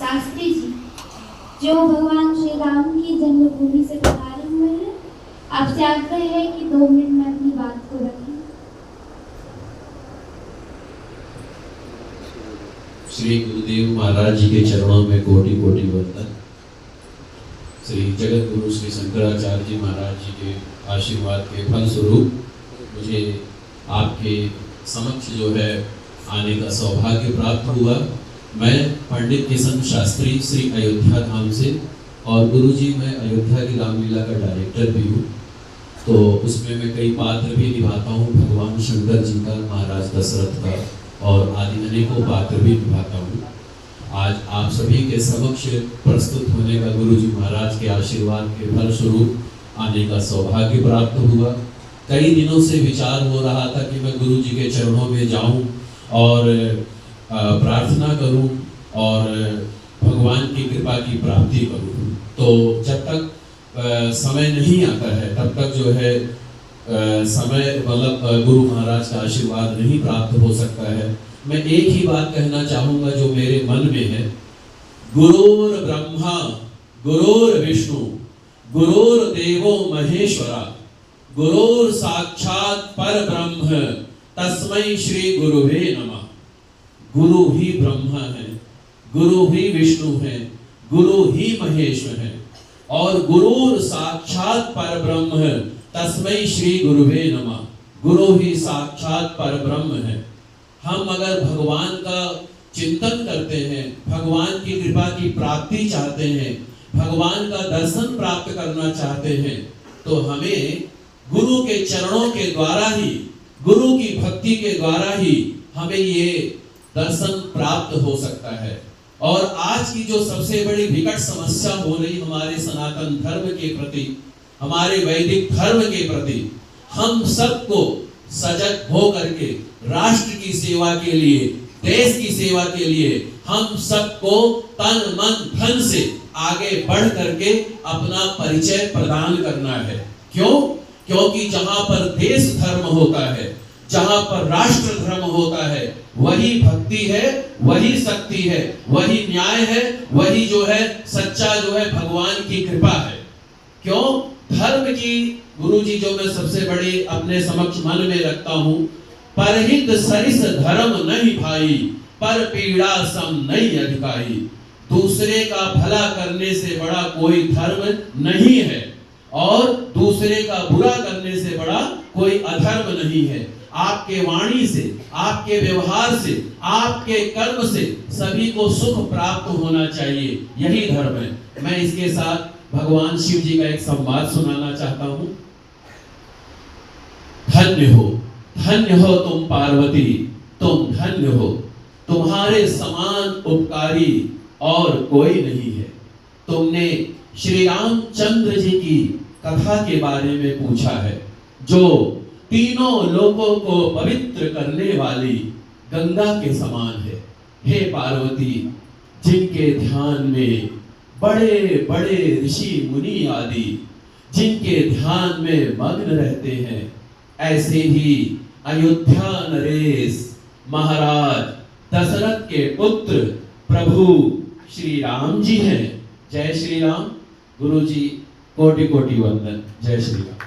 शास्त्री जी जो भगवान श्री राम की जन्मभूमि से पधारे हुए हैं, आपसे आग्रह है कि 2 मिनट में अपनी बात को रखें। श्री गुरुदेव महाराज जी के चरणों में कोटि कोटि वंदन। श्री जगत गुरु श्री शंकराचार्य जी महाराज जी के आशीर्वाद के फलस्वरूप मुझे आपके समक्ष जो है आने का सौभाग्य प्राप्त हुआ। मैं पंडित किशन शास्त्री श्री अयोध्या धाम से, और गुरु जी मैं अयोध्या की रामलीला का डायरेक्टर भी हूँ, तो उसमें मैं कई पात्र भी निभाता हूँ। भगवान शंकर जी का, महाराज दशरथ का और आदि अनेकों पात्र भी निभाता हूँ। आज आप सभी के समक्ष प्रस्तुत होने का गुरु जी महाराज के आशीर्वाद के फलस्वरूप आने का सौभाग्य प्राप्त हुआ। कई दिनों से विचार हो रहा था कि मैं गुरु जी के चरणों में जाऊं और प्रार्थना करूं और भगवान की कृपा की प्राप्ति करूं। तो जब तक समय नहीं आता है तब तक जो है समय मतलब गुरु महाराज का आशीर्वाद नहीं प्राप्त हो सकता है। मैं एक ही बात कहना चाहूंगा जो मेरे मन में है। गुरुर ब्रह्मा गुरुर विष्णु गुरुर्देवो महेश्वरा गुरुर साक्षात पर ब्रह्म तस्मै श्री गुरुवे नमः। गुरु ही ब्रह्मा है, गुरु ही विष्णु है, गुरु ही महेश्वर है और गुरुर साक्षात पर ब्रह्म तस्मै श्री गुरुवे नमः। गुरु ही साक्षात पर ब्रह्म है। हम अगर भगवान का चिंतन करते हैं, भगवान की कृपा की प्राप्ति चाहते हैं, भगवान का दर्शन प्राप्त करना चाहते हैं, तो हमें गुरु के चरणों के द्वारा ही, गुरु की भक्ति के द्वारा ही हमें ये दर्शन प्राप्त हो सकता है। और आज की जो सबसे बड़ी विकट समस्या हो रही हमारे सनातन धर्म के प्रति, हमारे वैदिक धर्म के प्रति, हम सबको सजग हो करके राष्ट्र की सेवा के लिए, देश की सेवा के लिए हम सबको तन मन धन से आगे बढ़ करके अपना परिचय प्रदान करना है। क्यों? क्योंकि जहां पर देश धर्म होता है, जहां पर राष्ट्र धर्म होता है, वही भक्ति है, वही शक्ति है, वही न्याय है, वही जो है सच्चा जो है भगवान की कृपा है। क्यों? धर्म की गुरु जी जो मैं सबसे बड़ी अपने समक्ष मन में रखता हूं, परहित सरिस धर्म नहीं भाई, पर पीड़ा सम नहीं अधिकाई। दूसरे का भला करने से बड़ा कोई धर्म नहीं है और दूसरे का बुरा करने से बड़ा कोई अधर्म नहीं है। आपके वाणी से, आपके व्यवहार से, आपके कर्म से सभी को सुख प्राप्त होना चाहिए, यही धर्म है। मैं इसके साथ भगवान शिव जी का एक संवाद सुनाना चाहता हूं। धन्य हो तुम पार्वती, तुम धन्य हो, तुम्हारे समान उपकारी और कोई नहीं है। तुमने श्री रामचंद्र जी की कथा के बारे में पूछा है, जो तीनों लोगों को पवित्र करने वाली गंगा के समान है। हे पार्वती, जिनके ध्यान में बड़े बड़े ऋषि मुनि आदि जिनके ध्यान में मग्न रहते हैं, ऐसे ही अयोध्या नरेश महाराज दशरथ के पुत्र प्रभु श्री राम जी हैं। जय श्री राम। गुरु जी कोटि कोटि वंदन। जय श्री राम।